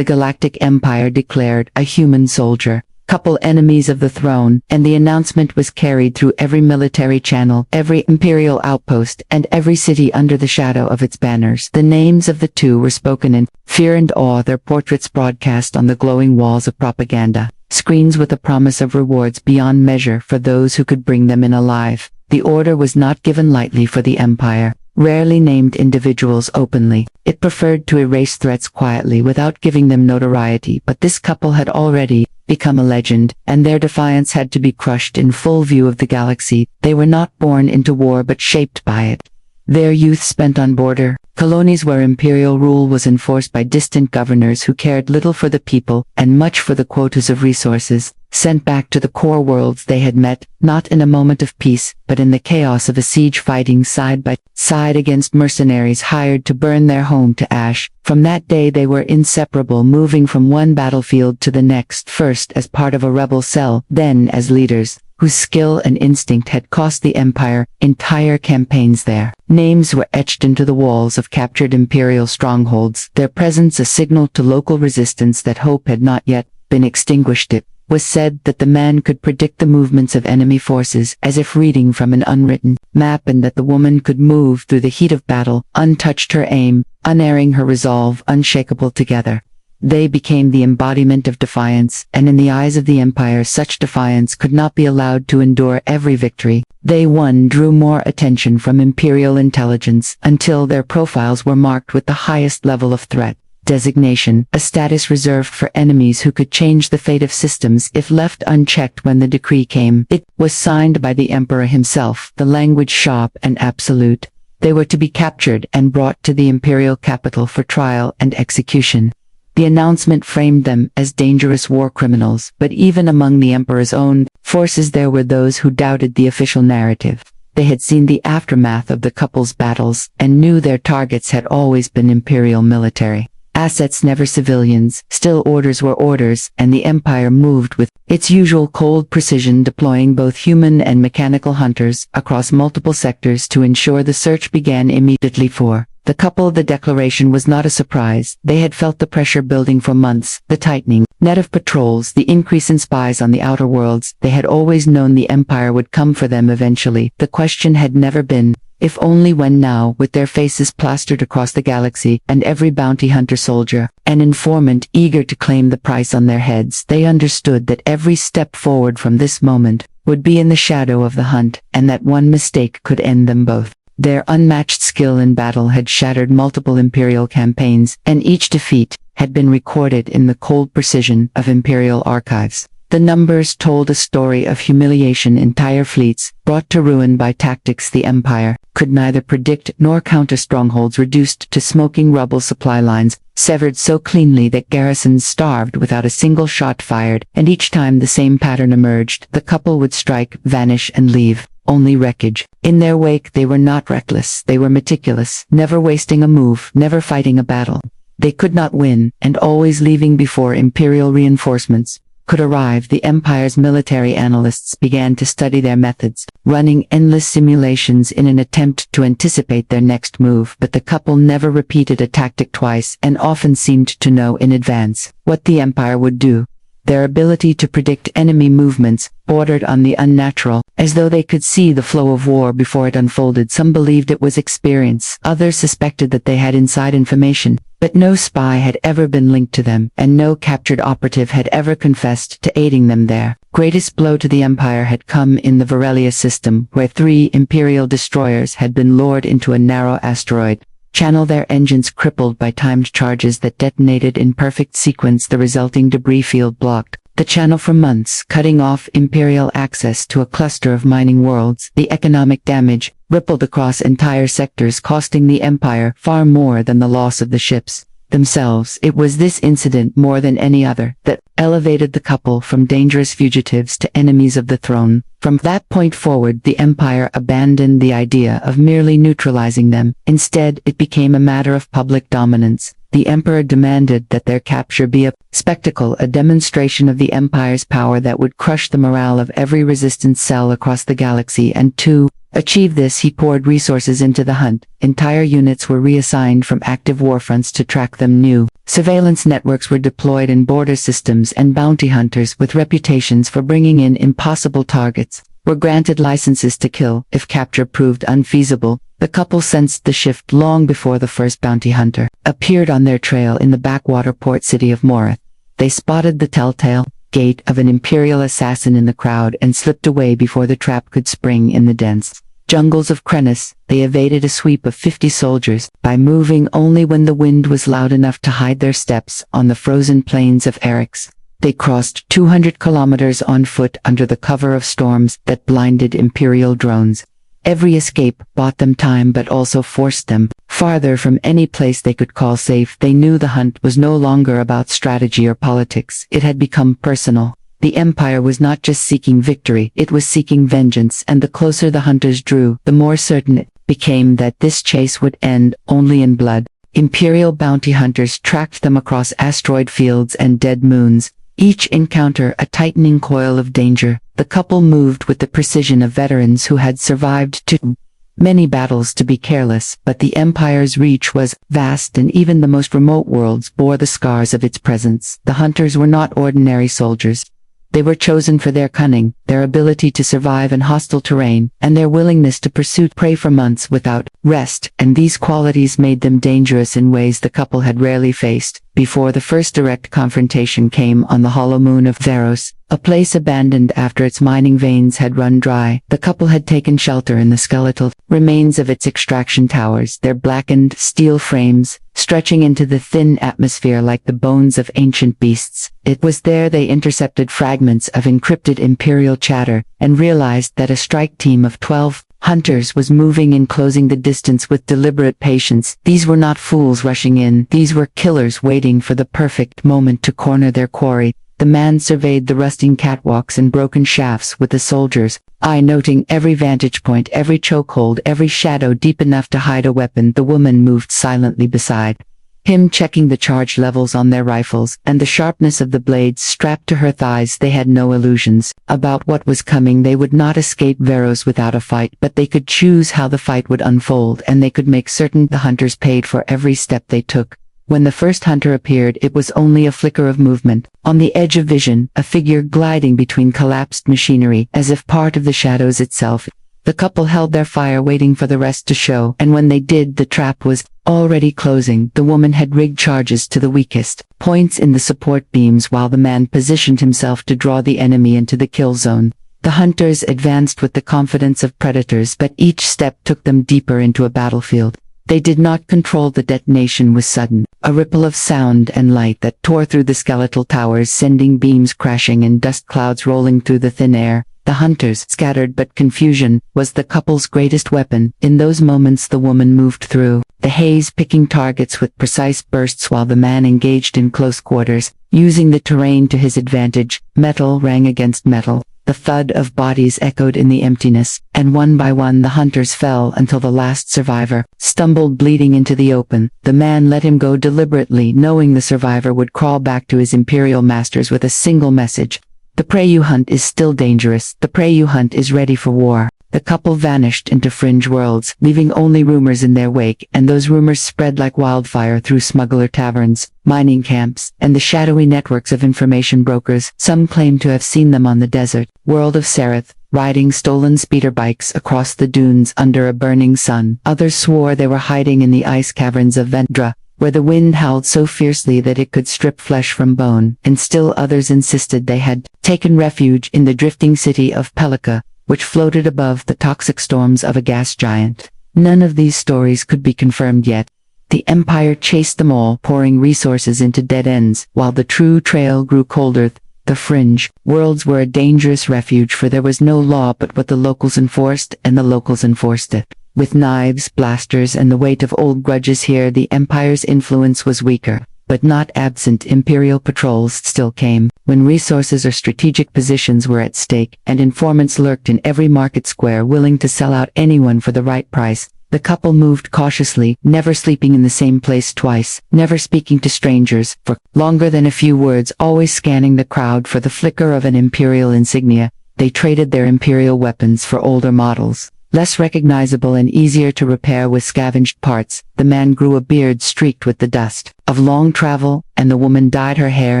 the Galactic Empire declared a human soldier, couple enemies of the throne, and the announcement was carried through every military channel, every imperial outpost, and every city under the shadow of its banners. The names of the two were spoken in fear and awe, their portraits broadcast on the glowing walls of propaganda, screens with a promise of rewards beyond measure for those who could bring them in alive. The order was not given lightly, for the Empire rarely named individuals openly. It preferred to erase threats quietly without giving them notoriety, but this couple had already become a legend, and their defiance had to be crushed in full view of the galaxy. They were not born into war but shaped by it. Their youth spent on border colonies where imperial rule was enforced by distant governors who cared little for the people and much for the quotas of resources, sent back to the core worlds they had met, not in a moment of peace, but in the chaos of a siege, fighting side by side against mercenaries hired to burn their home to ash. From that day they were inseparable, moving from one battlefield to the next, first as part of a rebel cell, then as leaders whose skill and instinct had cost the Empire entire campaigns there. Names were etched into the walls of captured imperial strongholds, their presence a signal to local resistance that hope had not yet been extinguished. It was said that the man could predict the movements of enemy forces as if reading from an unwritten map, and that the woman could move through the heat of battle, untouched, her aim, unerring, her resolve unshakable. Together they became the embodiment of defiance, and in the eyes of the Empire such defiance could not be allowed to endure. Every victory they won drew more attention from Imperial intelligence, until their profiles were marked with the highest level of threat designation, a status reserved for enemies who could change the fate of systems if left unchecked. When the decree came, it was signed by the Emperor himself, the language sharp and absolute. They were to be captured and brought to the imperial capital for trial and execution. The announcement framed them as dangerous war criminals, but even among the Emperor's own forces there were those who doubted the official narrative. They had seen the aftermath of the couple's battles, and knew their targets had always been imperial military assets, never civilians. Still, orders were orders, and the Empire moved with its usual cold precision, deploying both human and mechanical hunters across multiple sectors to ensure the search began immediately. For the couple, the declaration was not a surprise. They had felt the pressure building for months, the tightening net of patrols, the increase in spies on the outer worlds. They had always known the Empire would come for them eventually. The question had never been if, only when. Now, with their faces plastered across the galaxy, and every bounty hunter, soldier, and informant eager to claim the price on their heads, they understood that every step forward from this moment would be in the shadow of the hunt, and that one mistake could end them both. Their unmatched skill in battle had shattered multiple imperial campaigns, and each defeat had been recorded in the cold precision of imperial archives. The numbers told a story of humiliation. Entire fleets brought to ruin by tactics the Empire could neither predict nor counter, strongholds reduced to smoking rubble, supply lines severed so cleanly that garrisons starved without a single shot fired. And each time the same pattern emerged, the couple would strike, vanish, and leave only wreckage in their wake. They were not reckless, they were meticulous, never wasting a move, never fighting a battle they could not win, and always leaving before imperial reinforcements could arrive. The Empire's military analysts began to study their methods, running endless simulations in an attempt to anticipate their next move. But the couple never repeated a tactic twice, and often seemed to know in advance what the Empire would do. Their ability to predict enemy movements bordered on the unnatural, as though they could see the flow of war before it unfolded. Some believed it was experience, others suspected that they had inside information. But no spy had ever been linked to them, and no captured operative had ever confessed to aiding them. Their greatest blow to the Empire had come in the Relentless system, where 3 imperial destroyers had been lured into a narrow asteroid channel, their engines crippled by timed charges that detonated in perfect sequence. The resulting debris field blocked the channel for months, cutting off imperial access to a cluster of mining worlds. The economic damage rippled across entire sectors, costing the Empire far more than the loss of the ships themselves. It was this incident, more than any other, that elevated the couple from dangerous fugitives to enemies of the throne. From that point forward, the Empire abandoned the idea of merely neutralizing them. Instead, it became a matter of public dominance. The Emperor demanded that their capture be a spectacle, a demonstration of the Empire's power that would crush the morale of every resistance cell across the galaxy. And to Achieve this, he poured resources into the hunt. Entire units were reassigned from active warfronts to track them. New surveillance networks were deployed in border systems, and bounty hunters with reputations for bringing in impossible targets were granted licenses to kill if capture proved unfeasible. The couple sensed the shift long before the first bounty hunter appeared on their trail in the backwater port city of Morith. They spotted the telltale gait of an Imperial assassin in the crowd and slipped away before the trap could spring. In the dense jungles of Krenis, they evaded a sweep of 50 soldiers by moving only when the wind was loud enough to hide their steps. On the frozen plains of Eryx, they crossed 200 kilometers on foot under the cover of storms that blinded Imperial drones. Every escape bought them time but also forced them farther from any place they could call safe. They knew the hunt was no longer about strategy or politics. It had become personal. The Empire was not just seeking victory, it was seeking vengeance, and the closer the hunters drew, the more certain it became that this chase would end only in blood. Imperial bounty hunters tracked them across asteroid fields and dead moons, each encounter a tightening coil of danger. The couple moved with the precision of veterans who had survived too many battles to be careless, but the Empire's reach was vast, and even the most remote worlds bore the scars of its presence. The hunters were not ordinary soldiers. They were chosen for their cunning, their ability to survive in hostile terrain, and their willingness to pursue prey for months without rest, and these qualities made them dangerous in ways the couple had rarely faced. Before the first direct confrontation came on the hollow moon of Theros, a place abandoned after its mining veins had run dry, the couple had taken shelter in the skeletal remains of its extraction towers, their blackened steel frames stretching into the thin atmosphere like the bones of ancient beasts. It was there they intercepted fragments of encrypted Imperial chatter and realized that a strike team of 12 hunters was moving in, closing the distance with deliberate patience. These were not fools rushing in, these were killers waiting for the perfect moment to corner their quarry. The man surveyed the rusting catwalks and broken shafts with the soldiers' eye noting every vantage point, every chokehold, every shadow deep enough to hide a weapon. The woman moved silently beside him, checking the charge levels on their rifles and the sharpness of the blades strapped to her thighs. They had no illusions about what was coming. They would not escape Veros without a fight, but they could choose how the fight would unfold, and they could make certain the hunters paid for every step they took. When the first hunter appeared, it was only a flicker of movement. On the edge of vision, a figure gliding between collapsed machinery, as if part of the shadows itself. The couple held their fire, waiting for the rest to show, and when they did, the trap was already closing. The woman had rigged charges to the weakest points in the support beams, while the man positioned himself to draw the enemy into the kill zone. The hunters advanced with the confidence of predators, but each step took them deeper into a battlefield. They did not control. The detonation was sudden, a ripple of sound and light that tore through the skeletal towers, sending beams crashing and dust clouds rolling through the thin air. The hunters scattered, but confusion was the couple's greatest weapon. In those moments the woman moved through the haze, picking targets with precise bursts, while the man engaged in close quarters, using the terrain to his advantage. Metal rang against metal. The thud of bodies echoed in the emptiness, and one by one the hunters fell until the last survivor stumbled bleeding into the open. The man let him go deliberately, knowing the survivor would crawl back to his Imperial masters with a single message: the prey you hunt is still dangerous. The prey you hunt is ready for war. The couple vanished into fringe worlds, leaving only rumors in their wake, and those rumors spread like wildfire through smuggler taverns, mining camps, and the shadowy networks of information brokers. Some claimed to have seen them on the desert world of Sereth, riding stolen speeder bikes across the dunes under a burning sun. Others swore they were hiding in the ice caverns of Vendra, where the wind howled so fiercely that it could strip flesh from bone, and still others insisted they had taken refuge in the drifting city of Pelika, which floated above the toxic storms of a gas giant. None of these stories could be confirmed yet. The Empire chased them all, pouring resources into dead ends, while the true trail grew colder. The fringe worlds were a dangerous refuge, for there was no law but what the locals enforced, and the locals enforced it with knives, blasters, and the weight of old grudges. Here the Empire's influence was weaker, but not absent. Imperial patrols still came when resources or strategic positions were at stake, and informants lurked in every market square, willing to sell out anyone for the right price. The couple moved cautiously, never sleeping in the same place twice, never speaking to strangers for longer than a few words, always scanning the crowd for the flicker of an Imperial insignia. They traded their Imperial weapons for older models, less recognizable and easier to repair with scavenged parts. The man grew a beard streaked with the dust of long travel, and the woman dyed her hair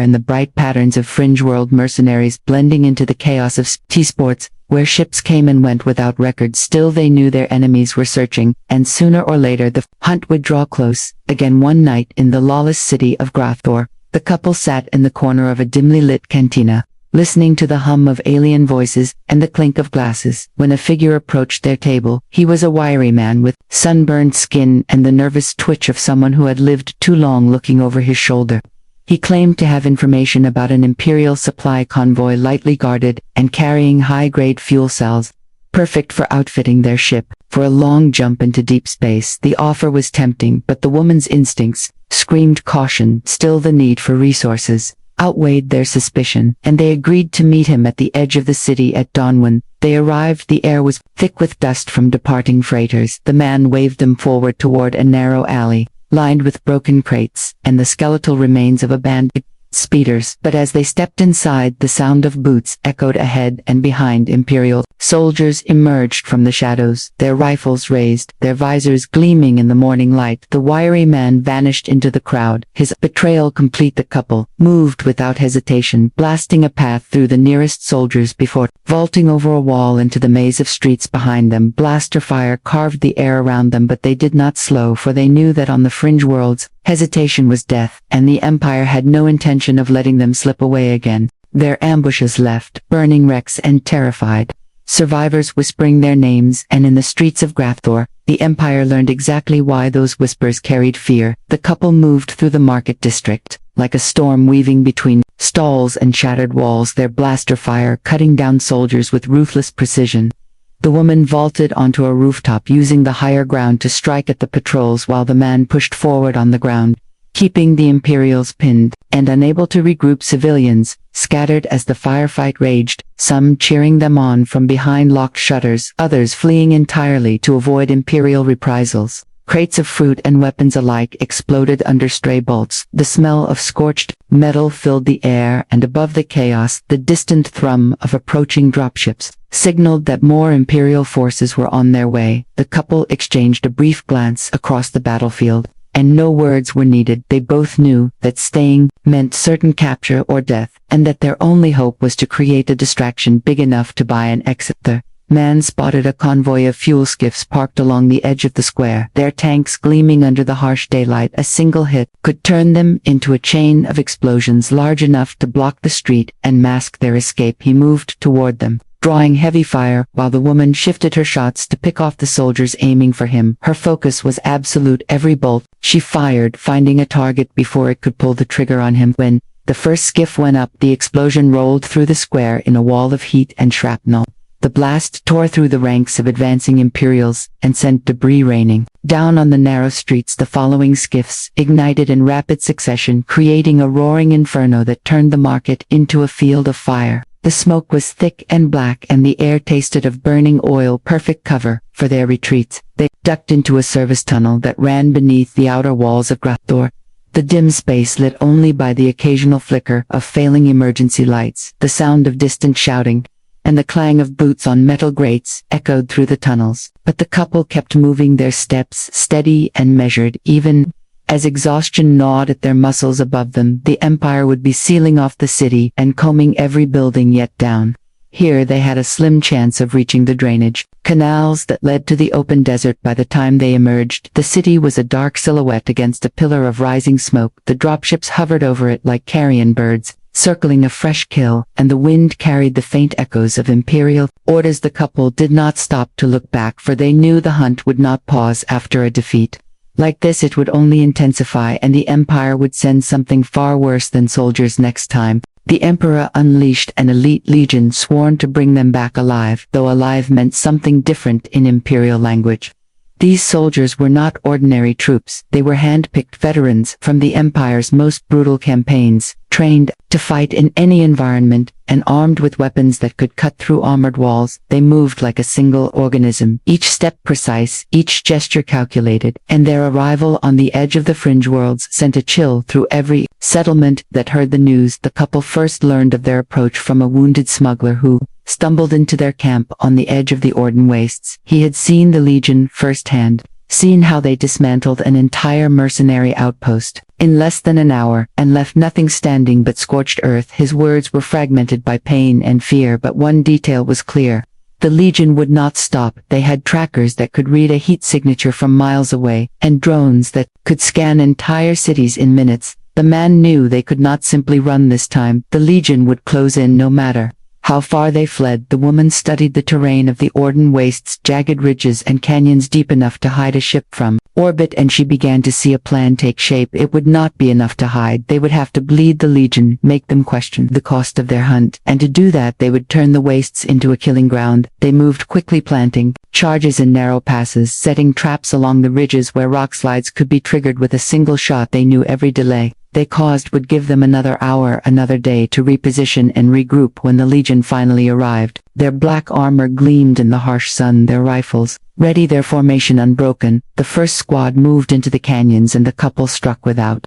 in the bright patterns of fringe world mercenaries, blending into the chaos of T-sports, where ships came and went without record. Still they knew their enemies were searching, and sooner or later the hunt would draw close. Again one night in the lawless city of Grathor, the couple sat in the corner of a dimly lit cantina, listening to the hum of alien voices and the clink of glasses, when a figure approached their table. He was a wiry man with sunburned skin and the nervous twitch of someone who had lived too long, looking over his shoulder. He claimed to have information about an Imperial supply convoy lightly guarded and carrying high-grade fuel cells, perfect for outfitting their ship for a long jump into deep space. The offer was tempting, but the woman's instincts screamed caution. Still the need for resources outweighed their suspicion, and they agreed to meet him at the edge of the city at dawn. When they arrived, the air was thick with dust from departing freighters. The man waved them forward toward a narrow alley, lined with broken crates and the skeletal remains of abandoned speeders. But as they stepped inside, the sound of boots echoed ahead and behind. Imperial soldiers emerged from the shadows, their rifles raised, their visors gleaming in the morning light. The wiry man vanished into the crowd, his betrayal complete. The couple moved without hesitation, blasting a path through the nearest soldiers before vaulting over a wall into the maze of streets behind them. Blaster fire carved the air around them, but they did not slow, for they knew that on the fringe worlds, hesitation was death, and the Empire had no intention of letting them slip away again. Their ambushes left, burning wrecks and terrified survivors whispering their names, and in the streets of Grathor, the Empire learned exactly why those whispers carried fear. The couple moved through the market district, like a storm weaving between stalls and shattered walls, their blaster fire cutting down soldiers with ruthless precision. The woman vaulted onto a rooftop, using the higher ground to strike at the patrols, while the man pushed forward on the ground, keeping the Imperials pinned and unable to regroup. Civilians scattered as the firefight raged, some cheering them on from behind locked shutters, others fleeing entirely to avoid Imperial reprisals. Crates of fruit and weapons alike exploded under stray bolts. The smell of scorched metal filled the air, and above the chaos, the distant thrum of approaching dropships signaled that more Imperial forces were on their way. The couple exchanged a brief glance across the battlefield, and no words were needed. They both knew that staying meant certain capture or death, and that their only hope was to create a distraction big enough to buy an exit. The man spotted a convoy of fuel skiffs parked along the edge of the square, their tanks gleaming under the harsh daylight. A single hit could turn them into a chain of explosions large enough to block the street and mask their escape. He moved toward them, drawing heavy fire, while the woman shifted her shots to pick off the soldiers aiming for him. Her focus was absolute. Every bolt she fired, finding a target before it could pull the trigger on him. When the first skiff went up, the explosion rolled through the square in a wall of heat and shrapnel. The blast tore through the ranks of advancing Imperials and sent debris raining down on the narrow streets. The following skiffs ignited in rapid succession, creating a roaring inferno that turned the market into a field of fire. The smoke was thick and black, and the air tasted of burning oil, perfect cover for their retreats. They ducked into a service tunnel that ran beneath the outer walls of Grathor, the dim space lit only by the occasional flicker of failing emergency lights. The sound of distant shouting and the clang of boots on metal grates echoed through the tunnels. But the couple kept moving, their steps steady and measured, even as exhaustion gnawed at their muscles. Above them, the Empire would be sealing off the city and combing every building yet down. Here they had a slim chance of reaching the drainage canals that led to the open desert. By the time they emerged, the city was a dark silhouette against a pillar of rising smoke. The dropships hovered over it like carrion birds, circling a fresh kill, and the wind carried the faint echoes of Imperial orders. The couple did not stop to look back, for they knew the hunt would not pause after a defeat like this. It would only intensify, and the Empire would send something far worse than soldiers next time. The Emperor unleashed an elite legion sworn to bring them back alive, though alive meant something different in Imperial language. These soldiers were not ordinary troops. They were hand-picked veterans from the Empire's most brutal campaigns, trained to fight in any environment, and armed with weapons that could cut through armored walls. They moved like a single organism, each step precise, each gesture calculated, and their arrival on the edge of the fringe worlds sent a chill through every settlement that heard the news. The couple first learned of their approach from a wounded smuggler who stumbled into their camp on the edge of the Orden wastes. He had seen the Legion firsthand, seen how they dismantled an entire mercenary outpost in less than an hour and left nothing standing but scorched earth. His words were fragmented by pain and fear, but one detail was clear. The Legion would not stop. They had trackers that could read a heat signature from miles away, and drones that could scan entire cities in minutes. The man knew they could not simply run this time. The Legion would close in no matter how far they fled. The woman studied the terrain of the Orden wastes, jagged ridges and canyons deep enough to hide a ship from orbit, and she began to see a plan take shape. It would not be enough to hide. They would have to bleed the Legion, make them question the cost of their hunt, and to do that they would turn the wastes into a killing ground. They moved quickly, planting charges in narrow passes, setting traps along the ridges where rock slides could be triggered with a single shot. They knew every delay they caused would give them another hour, another day to reposition and regroup. When the Legion finally arrived, their black armor gleamed in the harsh sun, their rifles ready, their formation unbroken. The first squad moved into the canyons and the couple struck without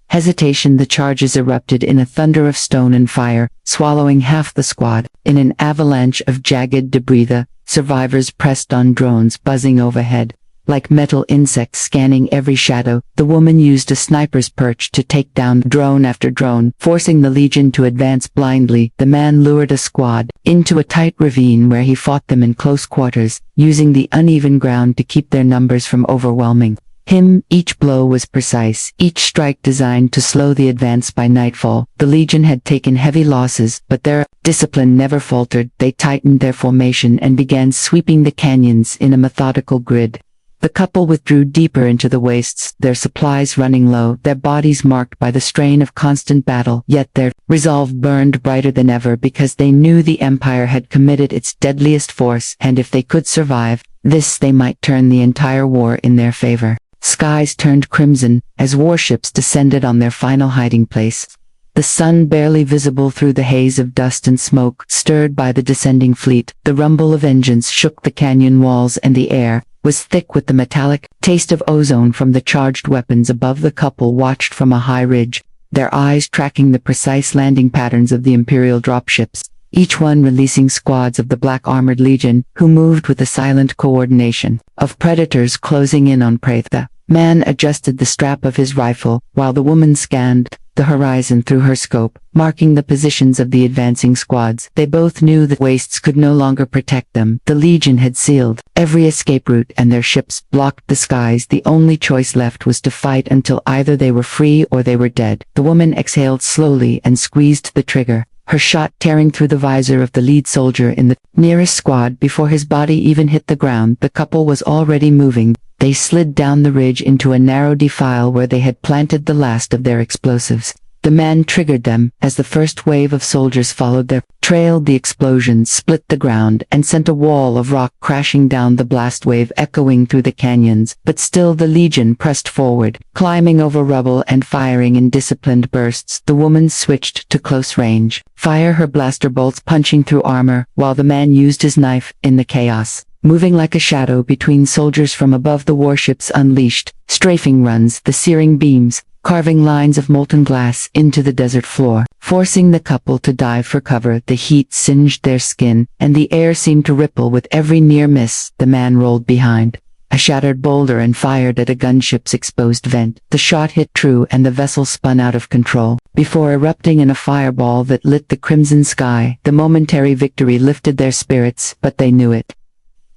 hesitation. The charges erupted in a thunder of stone and fire, swallowing half the squad. In an avalanche of jagged debris, the survivors pressed on, drones buzzing overhead like metal insects scanning every shadow. The woman used a sniper's perch to take down drone after drone, forcing the Legion to advance blindly. The man lured a squad into a tight ravine where he fought them in close quarters, using the uneven ground to keep their numbers from overwhelming him. Each blow was precise, each strike designed to slow the advance. By nightfall, the Legion had taken heavy losses, but their discipline never faltered. They tightened their formation and began sweeping the canyons in a methodical grid. The couple withdrew deeper into the wastes, their supplies running low, their bodies marked by the strain of constant battle. Yet their resolve burned brighter than ever, because they knew the Empire had committed its deadliest force, and if they could survive this, they might turn the entire war in their favor. Skies turned crimson as warships descended on their final hiding place. The sun barely visible through the haze of dust and smoke, stirred by the descending fleet. The rumble of engines shook the canyon walls, and the air was thick with the metallic taste of ozone from the charged weapons above. The couple watched from a high ridge, their eyes tracking the precise landing patterns of the Imperial dropships, each one releasing squads of the black-armored Legion, who moved with the silent coordination of predators closing in on prey. The man adjusted the strap of his rifle, while the woman scanned the horizon through her scope, marking the positions of the advancing squads. They both knew the wastes could no longer protect them. The Legion had sealed every escape route, and their ships blocked the skies. The only choice left was to fight until either they were free or they were dead. The woman exhaled slowly and squeezed the trigger, her shot tearing through the visor of the lead soldier in the nearest squad. Before his body even hit the ground, the couple was already moving. They slid down the ridge into a narrow defile where they had planted the last of their explosives. The man triggered them as the first wave of soldiers followed their trail. The explosion split the ground and sent a wall of rock crashing down, the blast wave echoing through the canyons. But still the Legion pressed forward, climbing over rubble and firing in disciplined bursts. The woman switched to close range fire, her blaster bolts punching through armor, while the man used his knife. In the chaos, moving like a shadow between soldiers from above, the warships unleashed strafing runs, the searing beams carving lines of molten glass into the desert floor, forcing the couple to dive for cover. The heat singed their skin, and the air seemed to ripple with every near miss. The man rolled behind a shattered boulder and fired at a gunship's exposed vent. The shot hit true, and the vessel spun out of control, before erupting in a fireball that lit the crimson sky. The momentary victory lifted their spirits, but they knew it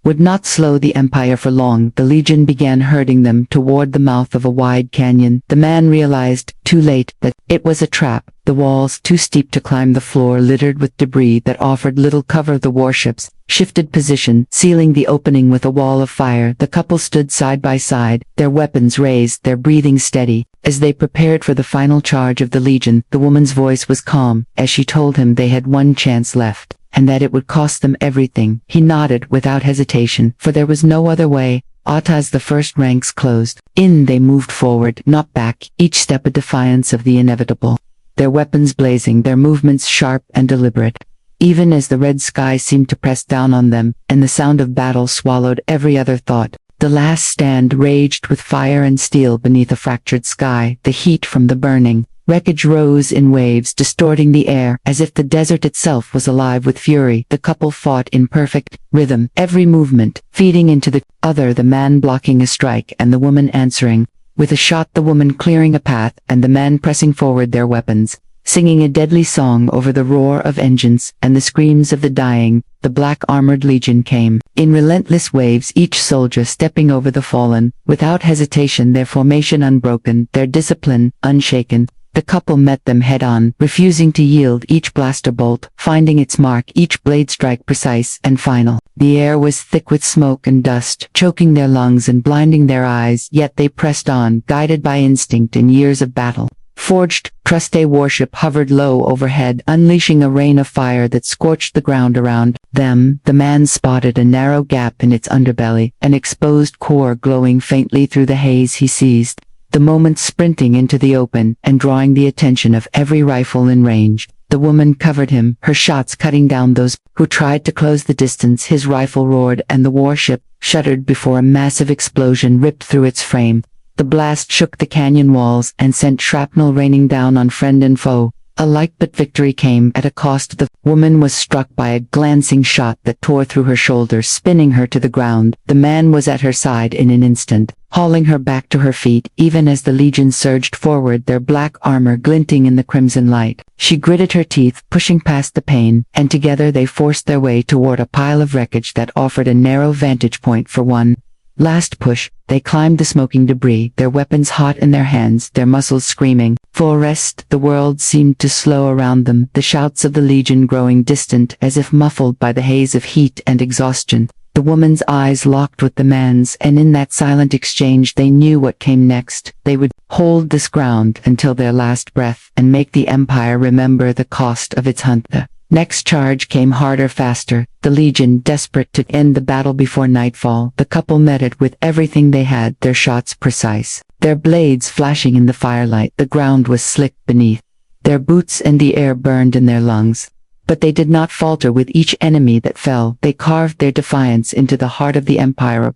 would not slow the Empire for long. The Legion began herding them toward the mouth of a wide canyon. The man realized, too late, that it was a trap. The walls, too steep to climb, the floor littered with debris that offered little cover. The warships shifted position, sealing the opening with a wall of fire. The couple stood side by side, their weapons raised, their breathing steady, as they prepared for the final charge of the Legion. The woman's voice was calm, as she told him they had one chance left, and that it would cost them everything. He nodded without hesitation, for there was no other way. As the first ranks closed in, they moved forward, not back, each step a defiance of the inevitable, their weapons blazing, their movements sharp and deliberate. Even as the red sky seemed to press down on them, and the sound of battle swallowed every other thought, the last stand raged with fire and steel beneath a fractured sky. The heat from the burning Wreckage rose in waves, distorting the air, as if the desert itself was alive with fury. The couple fought in perfect rhythm, every movement feeding into the other, the man blocking a strike and the woman answering with a shot, the woman clearing a path and the man pressing forward their weapons, singing a deadly song over the roar of engines and the screams of the dying. The black-armored legion came in relentless waves, each soldier stepping over the fallen, without hesitation, their formation unbroken, their discipline unshaken. The couple met them head-on, refusing to yield, each blaster bolt finding its mark, each blade strike precise and final. The air was thick with smoke and dust, choking their lungs and blinding their eyes, yet they pressed on, guided by instinct and years of battle. Forged Truste warship hovered low overhead, unleashing a rain of fire that scorched the ground around them. The man spotted a narrow gap in its underbelly, an exposed core glowing faintly through the haze he seized, the moment sprinting into the open and drawing the attention of every rifle in range. The woman covered him, her shots cutting down those who tried to close the distance. His rifle roared and the warship shuddered before a massive explosion ripped through its frame. The blast shook the canyon walls and sent shrapnel raining down on friend and foe alike, but victory came at a cost. The woman was struck by a glancing shot that tore through her shoulder, spinning her to the ground. The man was at her side in an instant, hauling her back to her feet, even as the legion surged forward, their black armor glinting in the crimson light. She gritted her teeth, pushing past the pain, and together they forced their way toward a pile of wreckage that offered a narrow vantage point for one last push. They climbed the smoking debris, their weapons hot in their hands, their muscles screaming. For a rest, the world seemed to slow around them, the shouts of the legion growing distant as if muffled by the haze of heat and exhaustion. The woman's eyes locked with the man's, and in that silent exchange they knew what came next. They would hold this ground until their last breath and make the Empire remember the cost of its hunt. The next charge came harder, faster, the legion desperate to end the battle before nightfall. The couple met it with everything they had, their shots precise, their blades flashing in the firelight. The ground was slick beneath their boots and the air burned in their lungs. But they did not falter with each enemy that fell. They carved their defiance into the heart of the Empire.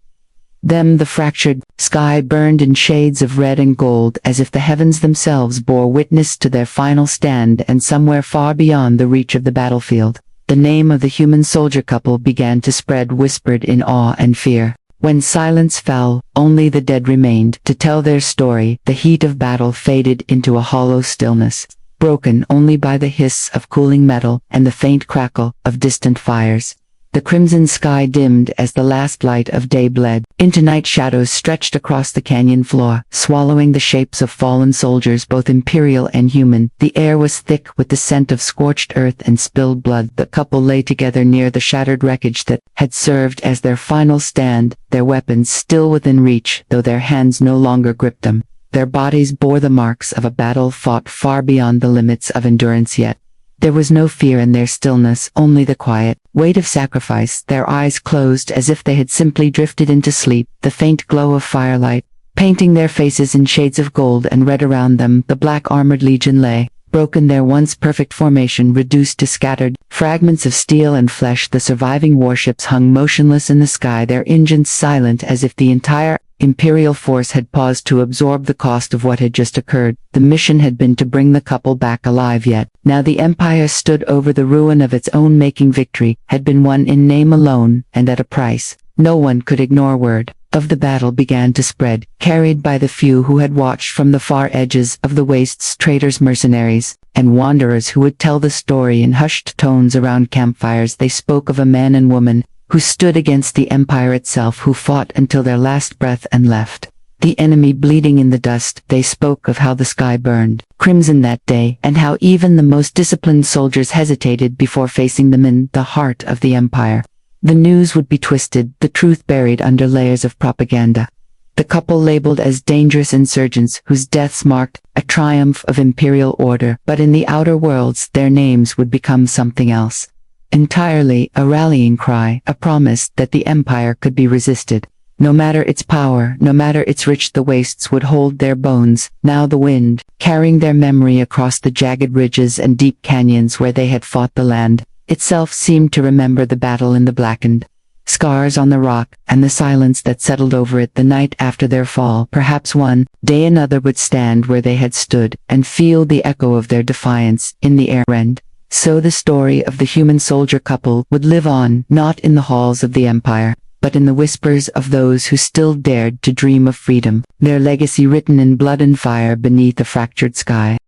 Them the fractured sky burned in shades of red and gold, as if the heavens themselves bore witness to their final stand. And somewhere far beyond the reach of the battlefield, the name of the human soldier couple began to spread, whispered in awe and fear. When silence fell, only the dead remained to tell their story. The heat of battle faded into a hollow stillness, broken only by the hiss of cooling metal and the faint crackle of distant fires. The crimson sky dimmed as the last light of day bled into night. Shadows stretched across the canyon floor, swallowing the shapes of fallen soldiers, both imperial and human. The air was thick with the scent of scorched earth and spilled blood. The couple lay together near the shattered wreckage that had served as their final stand, their weapons still within reach, though their hands no longer gripped them. Their bodies bore the marks of a battle fought far beyond the limits of endurance, yet there was no fear in their stillness, only the quiet weight of sacrifice. Their eyes closed as if they had simply drifted into sleep, the faint glow of firelight painting their faces in shades of gold and red around them. The black-armored legion lay, broken, their once perfect formation reduced to scattered fragments of steel and flesh. The surviving warships hung motionless in the sky, their engines silent, as if the entire Imperial force had paused to absorb the cost of what had just occurred. The mission had been to bring the couple back alive, yet now the Empire stood over the ruin of its own making. Victory had been won in name alone, and at a price no one could ignore. Word of the battle began to spread, carried by the few who had watched from the far edges of the wastes, traitors, mercenaries, and wanderers who would tell the story in hushed tones around campfires. They spoke of a man and woman who stood against the Empire itself, who fought until their last breath and left the enemy bleeding in the dust. They spoke of how the sky burned crimson that day, and how even the most disciplined soldiers hesitated before facing them in the heart of the Empire. The news would be twisted, the truth buried under layers of propaganda. The couple labeled as dangerous insurgents whose deaths marked a triumph of imperial order, but in the outer worlds their names would become something else entirely, a rallying cry, a promise that the Empire could be resisted. No matter its power, no matter its reach, the wastes would hold their bones. Now the wind, carrying their memory across the jagged ridges and deep canyons where they had fought, the land itself seemed to remember the battle in the blackened scars on the rock, and the silence that settled over it the night after their fall. Perhaps one day another would stand where they had stood, and feel the echo of their defiance in the air. And so the story of the human soldier couple would live on, not in the halls of the Empire, but in the whispers of those who still dared to dream of freedom, their legacy written in blood and fire beneath a fractured sky.